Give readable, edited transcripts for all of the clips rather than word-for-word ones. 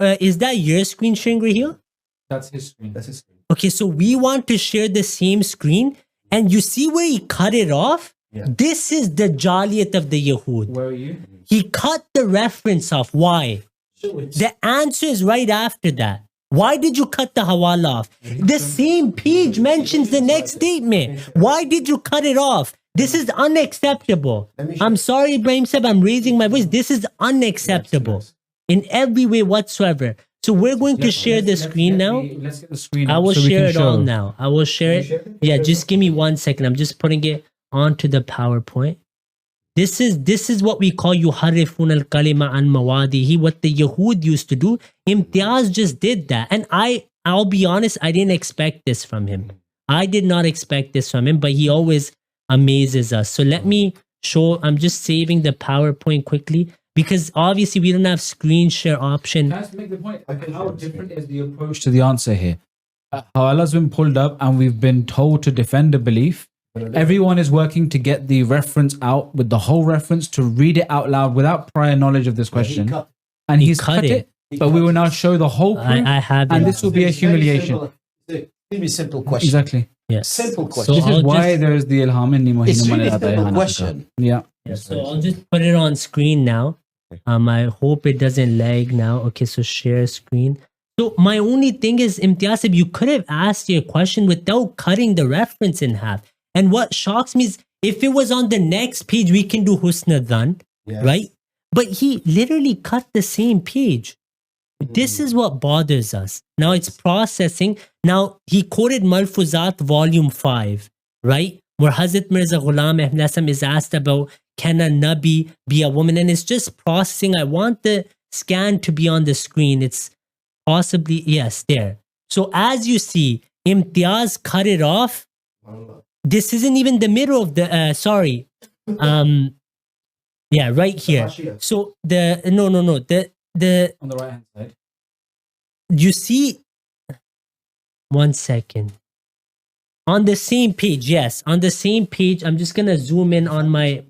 is that your screen sharing right here? That's his screen. That's his screen. Okay, so we want to share the same screen. And you see where he cut it off? Yeah. This is the Jaliyat of the Yahud. Where are you? He cut the reference off. Why? The answer is right after that. Why did you cut the hawala off? The same page mentions the next statement. Why did you cut it off? This is unacceptable. I'm sorry, Ibrahim Sahib, I'm raising my voice. This is unacceptable in every way whatsoever. So we're going to share the screen now. Let's get the screen. I will share it all now. I will share it. Yeah, just give me 1 second. I'm just putting it onto the PowerPoint. This is what we call yuharrifun al-kalima an mawadihi, what the Yahud used to do. Imtiaz just did that. And I'll be honest, I didn't expect this from him. I did not expect this from him, but he always amazes us. So let me show, I'm just saving the PowerPoint quickly because obviously we don't have screen share option. Can I just make the point? How different is the approach to the answer here? Hawala's been pulled up and we've been told to defend a belief. Everyone is working to get the reference out with the whole reference to read it out loud without prior knowledge of this question. And he's cut it. But we will now show the whole proof. I have and it. this will be a humiliation. Give me a simple question. Exactly. Yes. Simple question. This is why there is the ilham in Nimo. It's really a simple question. Yeah. So I'll just put it on screen now. I hope it doesn't lag now. Okay, so share screen. So my only thing is, Imtiaz, you could have asked your question without cutting the reference in half. And what shocks me is, if it was on the next page, we can do Husna Dhan, right? But he literally cut the same page. This is what bothers us. Now it's processing. Now he quoted Malfuzat volume 5, right? Where Hazrat Mirza Ghulam is asked about, can a Nabi be a woman? And it's just processing. I want the scan to be on the screen. It's possibly, yes, there. So as you see, Imtiaz cut it off. This isn't even the middle of the, sorry. Yeah, right here. So the, no, the On the right hand side. You see, 1 second. On the same page, yes, on the same page. I'm just gonna zoom in on my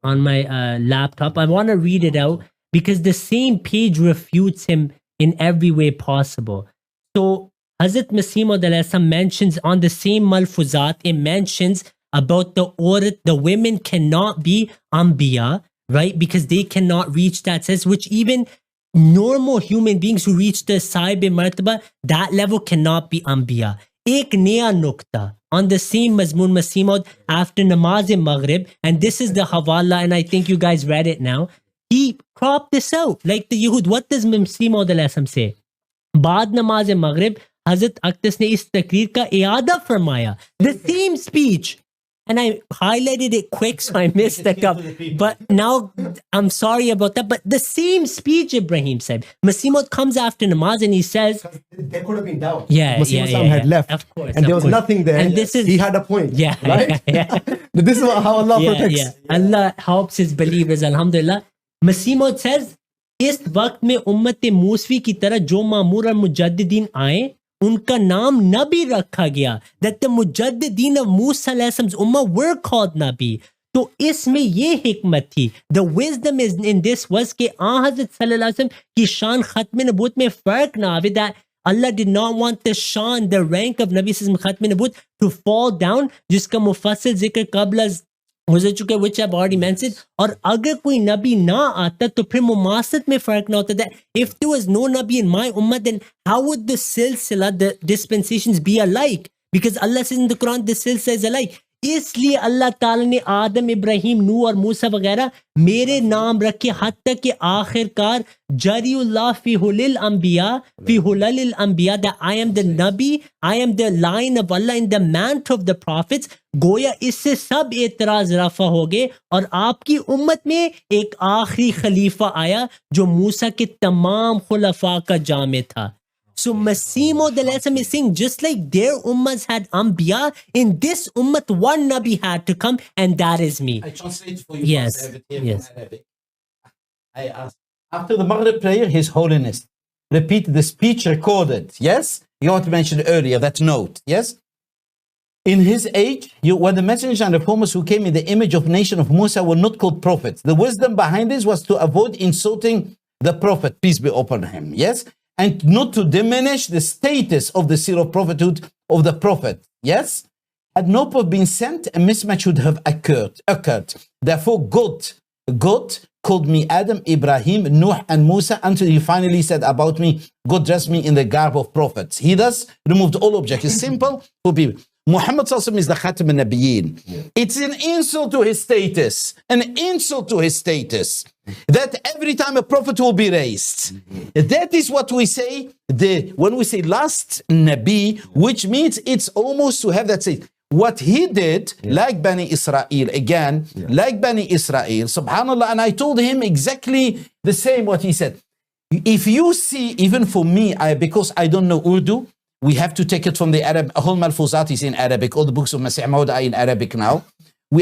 laptop. I want to read it out because the same page refutes him in every way possible. So Hazrat Masih Maud mentions on the same Malfuzat, it mentions about the women cannot be Anbiya, right? Because they cannot reach that sense, which even normal human beings who reach the Sahib-e-Martaba, that level cannot be Anbiya. Ek naya nukta on the same Mazmun Masih Maud after Namaz-e-Maghrib, and this is the Hawala, and I think you guys read it now. He cropped this out. Like the Yahud, what does Masih Maud say? Baad Namaz-e-Maghrib, Hazrat Aqtas ne is takreer ka i'ada farmaya. The same speech. And I highlighted it quick, so I missed the cup. But now, I'm sorry about that. But the same speech, Ibrahim said. Masih Maud comes after namaz and he says... There could have been doubt. Yeah, Masih Maud had left. Of course. And there was nothing there. And this is, he had a point. Yeah. Right? Yeah. This is how Allah protects. Yeah. Allah helps his believers, alhamdulillah. Masih Maud says, इस वक्त में उम्मत मूसवी की तरह जो मामूर और मुजद्दिदीन आए उनका नाम नबी रखा गया, that the मुजद्दिदीन of Musa alayhi's ummah were called Nabi. तो इसमें ये हिकमत थी. The wisdom is in this was कि हज़रत सल्लल्लाहु अलैहि वसल्लम की शान खत्म नबूवत में फर्क ना आवे, that Allah did not want the shan, the rank of Nabi खत्म नबूवत to fall down, जिसका मुफस्सिल जिक्र कबल गुजर चुके, which I've already mentioned. और अगर कोई नबी ना आता तो फिर मुमासत में फर्क ना होता. That if there was no Nabi in my ummah, then how would the silsila, the dispensations be alike? Because Allah says in the Quran, the silsila is alike. इसलिए अल्लाह ताला ने आदम, इब्राहिम, नूह और मूसा वगैरह मेरे नाम रखे, हत्ता कि आखिरकार जरीउल्लाह फी हुलिल अंबिया, फी हुलिल अंबिया, that I am the Nabi, I am the line of Allah in the mantle of the prophets. गोया इससे सब एतराज रफा हो गए और आपकी उम्मत में एक आखिरी खलीफा आया जो मूसा के तमाम खुलफा का जामे था. So Masih Maud is saying, just like their ummahs had Anbiya, in this ummah one Nabi had to come, and that is me. I translate for you. Yes, yes. I asked, after the Maghrib prayer, His Holiness repeat the speech recorded. Yes? You want to mention earlier, that note. Yes? In his age, when the messengers and reformers who came in the image of nation of Musa were not called prophets. The wisdom behind this was to avoid insulting the Prophet, peace be upon him, yes? And not to diminish the status of the seal of prophethood of the Prophet, yes? Had no prophet been sent, a mismatch would have occurred. Therefore, God called me Adam, Ibrahim, Nuh, and Musa until he finally said about me, God dressed me in the garb of prophets. He thus removed all objections. Simple for people. Muhammad Sallallahu is the Khatme Nabiyyin. Yeah. It's an insult to his status. An insult to his status. That every time a prophet will be raised. That is what we say when we say last Nabi, which means it's almost to have that say. What he did, like Bani Israel, again, like Bani Israel, subhanAllah, and I told him exactly the same what he said. If you see, even for me, because I don't know Urdu, we have to take it from the Arab. All Malfuzat is in Arabic. All the books of Masih Maud are in Arabic now.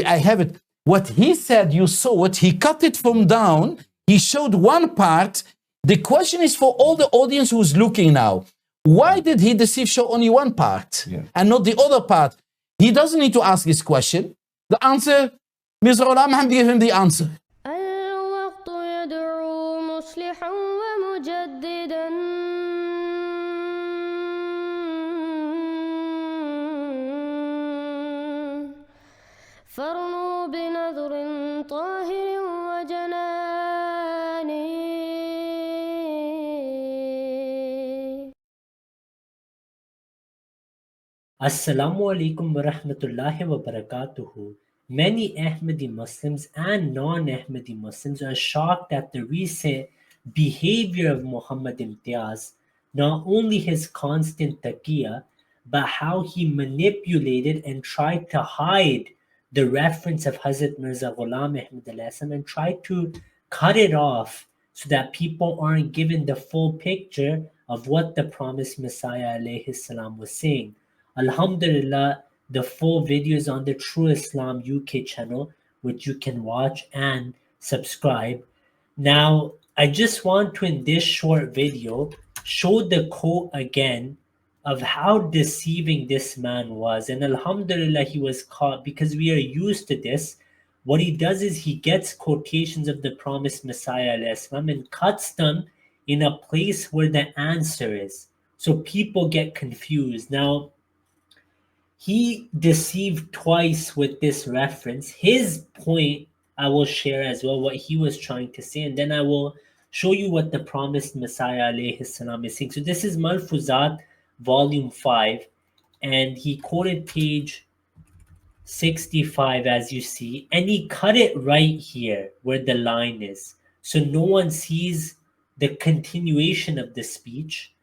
I have it. What he said, you saw it. He cut it from down. He showed one part. The question is for all the audience who's looking now. Why did he deceive show only one part and not the other part? He doesn't need to ask this question. The answer, Mirza Ghulam Ahmad gave him the answer. فرنوا بنذر طاهر وجناني. Assalamu alaikum wa rahmatullahi wa barakatuhu. Many Ahmadi Muslims and non-Ahmadi Muslims are shocked at the recent behavior of Muhammad Imtiaz, not only his constant taqiyya, but how he manipulated and tried to hide the reference of Hazrat Mirza Ghulam Ahmad and tried to cut it off so that people aren't given the full picture of what the promised Messiah alayhi salam was saying. Alhamdulillah, the full video is on the True Islam UK channel, which you can watch and subscribe. Now, I just want to, in this short video, show the quote again of how deceiving this man was. And alhamdulillah, he was caught because we are used to this. What he does is he gets quotations of the promised Messiah and cuts them in a place where the answer is. So people get confused. Now, he deceived twice with this reference. His point, I will share as well what he was trying to say, and then I will show you what the promised Messiah alayhi salam is saying. So this is Malfuzat, volume 5, and he quoted page 65 as you see, and he cut it right here where the line is, so no one sees the continuation of the speech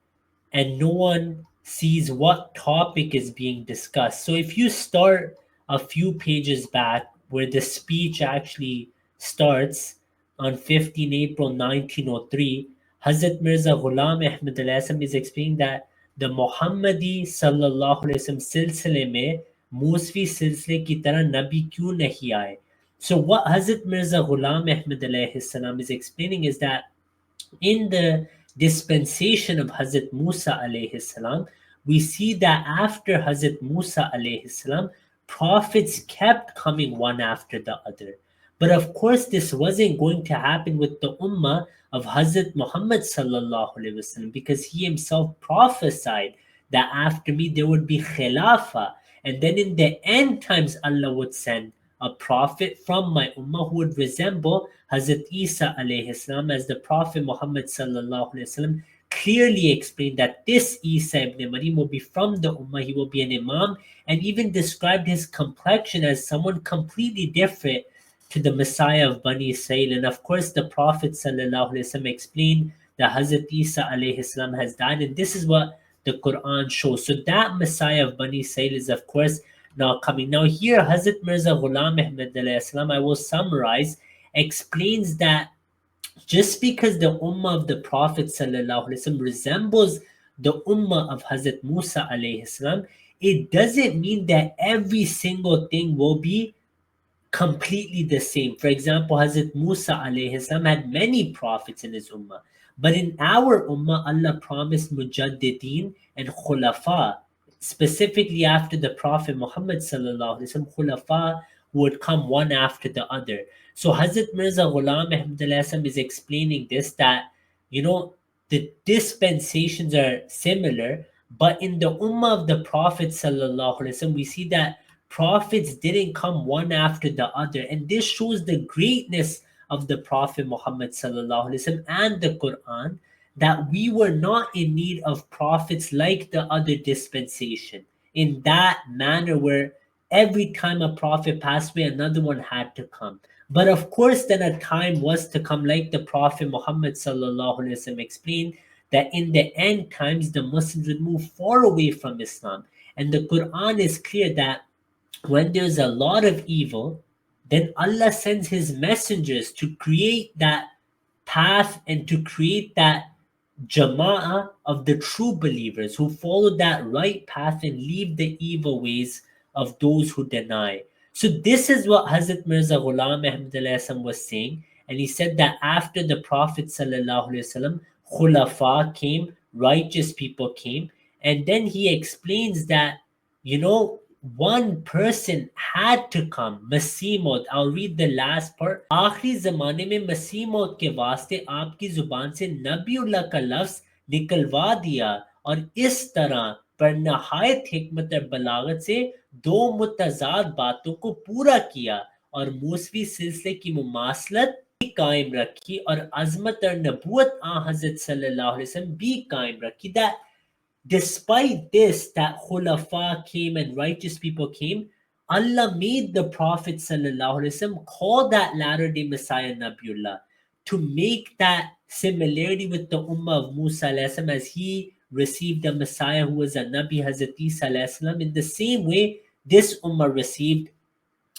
and no one sees what topic is being discussed. So if you start a few pages back where the speech actually starts on 15 April 1903, Hazrat Mirza Ghulam Ahmad is explaining that the Muhammadi sallallahu alaihi wasallam silsile mein Mousvi silsile ki tarah Nabi kyun nahi aaye. So what Hazrat Mirza Ghulam Ahmad alayhi salam is explaining is that in the dispensation of Hazrat Musa alayhi salam, we see that after Hazrat Musa alayhi salam, prophets kept coming one after the other. But of course, this wasn't going to happen with the ummah of Hazrat Muhammad sallallahu alaihi wasallam, because he himself prophesied that after me there would be khilafah, and then in the end times Allah would send a prophet from my ummah who would resemble Hazrat Isa alayhi salam, as the Prophet Muhammad sallallahu alaihi wasallam clearly explained that this Isa ibn Maryam will be from the ummah, he will be an imam, and even described his complexion as someone completely different to the Messiah of Bani Israel. And of course, the Prophet ﷺ explained that Hazrat Isa alayhi salam has died, and this is what the Quran shows. So that Messiah of Bani Israel is of course now coming. Now here, Hazrat Mirza Ghulam Ahmad alayhi salam, I will summarize, explains that just because the ummah of the Prophet ﷺ resembles the ummah of Hazrat Musa alayhi salam, it doesn't mean that every single thing will be completely the same. For example, Hazrat Musa alayhi salam had many prophets in his ummah, but in our ummah, Allah promised mujaddideen and khulafa, specifically after the Prophet Muhammad sallallahu alaihi wasallam, khulafa would come one after the other. So Hazrat Mirza Ghulam Ahmad is explaining this, that the dispensations are similar, but in the ummah of the Prophet sallallahu alaihi wasallam, we see that prophets didn't come one after the other, and this shows the greatness of the Prophet Muhammad sallallahu alaihi wasallam and the Quran, that we were not in need of prophets like the other dispensation in that manner where every time a prophet passed away, another one had to come. But of course, then a time was to come, like the Prophet Muhammad sallallahu alaihi wasallam explained, that in the end times the Muslims would move far away from Islam. And the Quran is clear that when there's a lot of evil, then Allah sends His messengers to create that path and to create that jama'ah of the true believers who follow that right path and leave the evil ways of those who deny. So this is what Hazrat Mirza Ghulam Ahmad was saying, and he said that after the Prophet sallallahu alaihi wasallam, khulafa came, righteous people came, and then he explains that one person had to come, Masih Maud. I'll read the last part. आखिरी ज़माने में मसीह मौत के वास्ते आपकी ज़ुबान से नबीउल्लाह का लफ्ज़ निकलवा दिया और इस तरह पर नहायत हिकमत और बलागत से दो मुतज़ाद बातों को पूरा किया और मूसवी सिलसिले की मुमासलत भी कायम रखी और अज़मत और नबूवत हज़रत सल्लल्लाहु अलैहि वसल्लम भी कायम रखी. That despite this, that khulafa came and righteous people came, Allah made the Prophet sallallahu alaihi wasallam call that latter-day Messiah Nabiullah to make that similarity with the ummah of Musa alayhi salam, as he received a Messiah who was a Nabi, Hazrat Isa alayhi salam. In the same way, this ummah received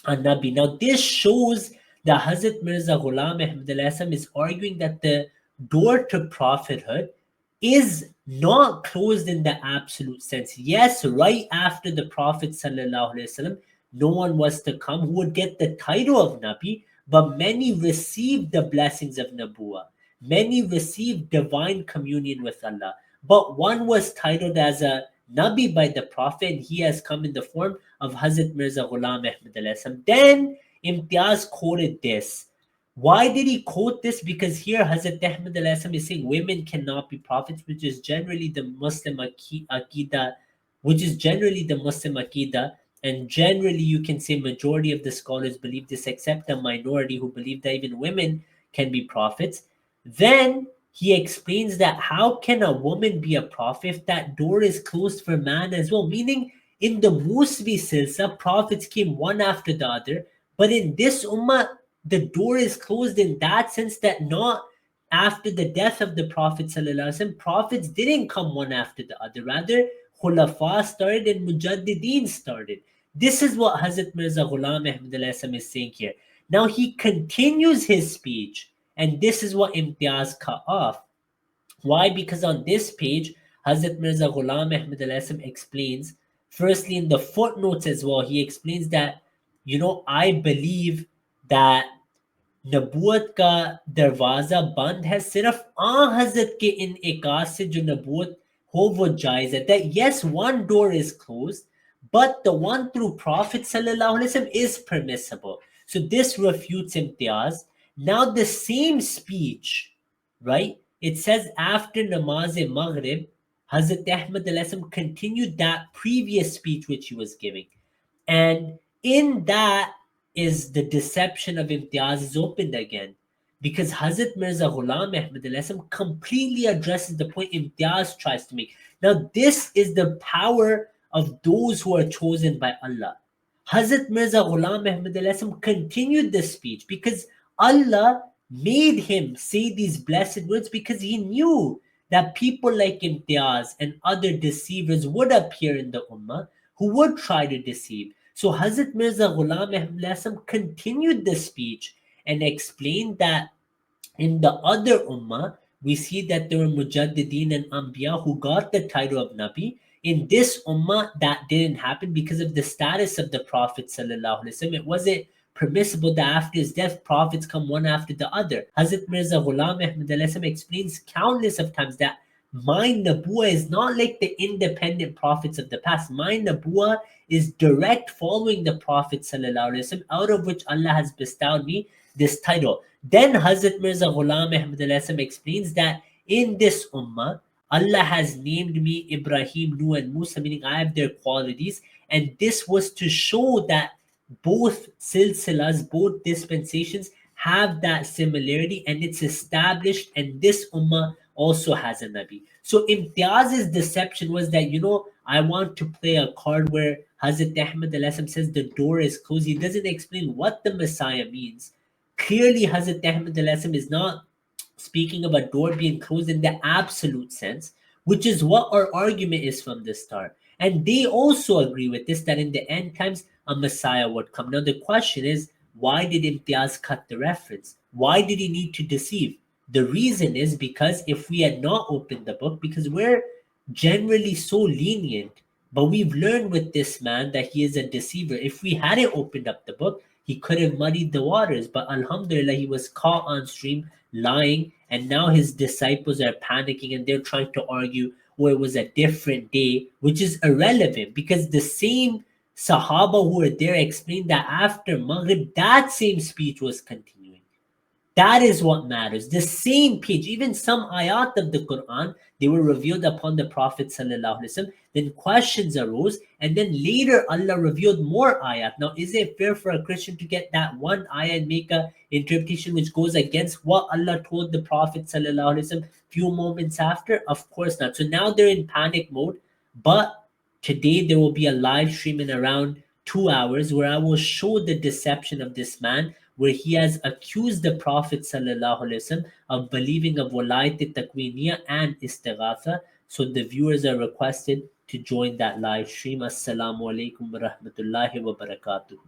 a Nabi. Now this shows that Hazrat Mirza Ghulam Ahmad alayhi salam is arguing that the door to prophethood is not closed in the absolute sense. Yes, right after the Prophet sallallahu alaihi wasallam, no one was to come who would get the title of Nabi, but many received the blessings of Nabuwat. Many received divine communion with Allah. But one was titled as a Nabi by the Prophet, and he has come in the form of Hazrat Mirza Ghulam Ahmad alayhi salam. Then Imtiaz quoted this. Why did he quote this? Because here Hazrat Ahmad alayhi salam is saying women cannot be prophets, which is generally the Muslim Aqidah, and generally you can say majority of the scholars believe this, except a minority who believe that even women can be prophets. Then he explains that how can a woman be a prophet if that door is closed for man as well? Meaning in the Musvi Silsa, prophets came one after the other, but in this ummah, the door is closed in that sense that not after the death of the Prophet ﷺ, prophets didn't come one after the other. Rather, khulafa started and mujaddideen started. This is what Hazrat Mirza Ghulam Ahmad is saying here. Now he continues his speech, and this is what Imtiaz cut off. Why? Because on this page, Hazrat Mirza Ghulam Ahmad explains, firstly in the footnotes as well, he explains that, I believe that नबूवत का दरवाजा बंद है सिर्फ हजरत के इन इकास से जो नबूवत हो वो जायज है. That yes, one door is closed, but the one through Prophet sallallahu alaihi wasallam is permissible. So this refutes Imtiaz. Now the same speech, right? It says after namaz-e-maghrib, Hazrat Ahmad alayhi salam continued that previous speech which he was giving, and in that is the deception of Imtiaz is opened again, because Hazrat Mirza Ghulam Ahmad completely addresses the point Imtiaz tries to make. Now this is the power of those who are chosen by Allah. Hazrat Mirza Ghulam Ahmad continued the speech because Allah made him say these blessed words, because he knew that people like Imtiaz and other deceivers would appear in the ummah who would try to deceive. So Hazrat Mirza Ghulam Ahmad continued the speech and explained that in the other ummah, we see that there were mujaddideen and anbiya who got the title of Nabi. In this ummah, that didn't happen because of the status of the Prophet sallallahu alaihi wasallam. It wasn't permissible that after his death, prophets come one after the other. Hazrat Mirza Ghulam Ahmad explains countless of times that my Nabuwah is not like the independent prophets of the past. My Nabuwah is direct following the Prophet ﷺ, out of which Allah has bestowed me this title. Then Hazrat Mirza Ghulam Ahmad explains that in this ummah, Allah has named me Ibrahim, Nuh, and Musa, meaning I have their qualities. And this was to show that both silsilas, both dispensations have that similarity, and it's established, and this ummah also has a Nabi. So Imtiaz's deception was that, I want to play a card where Hazrat Ahmad says the door is closed. He doesn't explain what the Messiah means. Clearly, Hazrat Ahmad is not speaking of a door being closed in the absolute sense, which is what our argument is from the start. And they also agree with this, that in the end times, a Messiah would come. Now, the question is, why did Imtiaz cut the reference? Why did he need to deceive? The reason is because if we had not opened the book, because we're generally so lenient, but we've learned with this man that he is a deceiver. If we hadn't opened up the book, he could have muddied the waters. But alhamdulillah, he was caught on stream lying, and now his disciples are panicking and they're trying to argue, it was a different day, which is irrelevant because the same Sahaba who were there explained that after Maghrib, that same speech was continuing. That is what matters. The same page, even some ayat of the Quran, they were revealed upon the Prophet ﷺ. Then questions arose, and then later Allah revealed more ayat. Now, is it fair for a Christian to get that one ayat and make a interpretation which goes against what Allah told the Prophet ﷺ few moments after? Of course not. So now they're in panic mode. But today there will be a live stream in around 2 hours where I will show the deception of this man, where he has accused the Prophet ﷺ of believing of walayat takwiniya and istighatha. So the viewers are requested to join that live stream. Assalamu alaikum wa rahmatullahi wa barakatuhu.